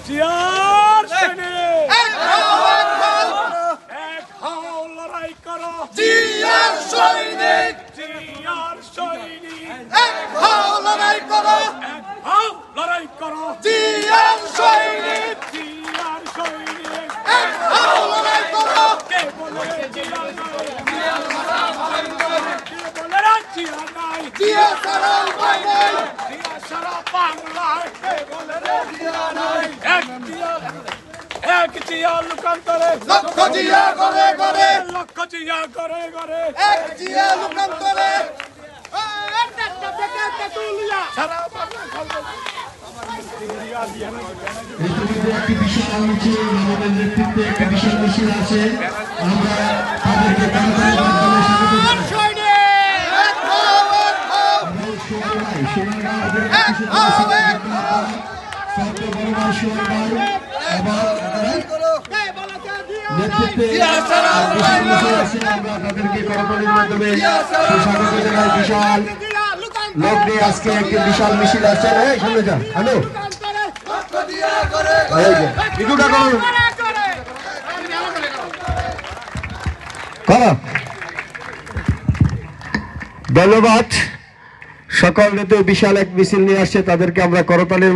জিয়ার সৈনিক এক হও লড়াই করো জিয়ার সৈনিক জিয়ার সৈনিক এক হও লড়াই করো এক হও লড়াই করো জিয়ার সৈনিক জিয়ার সৈনিক এক হও লড়াই করো কে বলে জিয়া নাই কে বলে রে জিয়া নাই জিয়া ছাড়া উপায় নাই জিয়া সারা বাংলায় কে বলে রে জিয়া নাই এক জিয়া লোকান্তরে লক্ষ জিয়া ঘরে ঘরে লক্ষ জিয়া করে করে এক জিয়া লোকান্তরে সারা বাংলা ইতিমধ্যে একটি বিশাল মিছিল আমাদের নেতৃত্বে একটি বিশাল মিছিল আছে আমরা তাদেরকে করতালির মাধ্যমে স্বাগত জানাই। এক হও এক হও সোনারগাঁও এক হও এক ছাত্র বড় সোনার ভাই এবং নেতৃত্বে বিশাল মিছিল আছে আমরা তাদেরকে করতালির মাধ্যমে স্বাগত জানাই। বিশাল লোক নিয়ে আজকে একটি বিশাল মিছিল আছে এই সামনে যান হ্যালো লক্ষ জিয়া ঘরে এই যে ভিডিওটা করুন করো ধন্যবাদ সকল নেতা বিশাল এক মিছিল নিয়ে আসছে তাদেরকে আমরা করতালির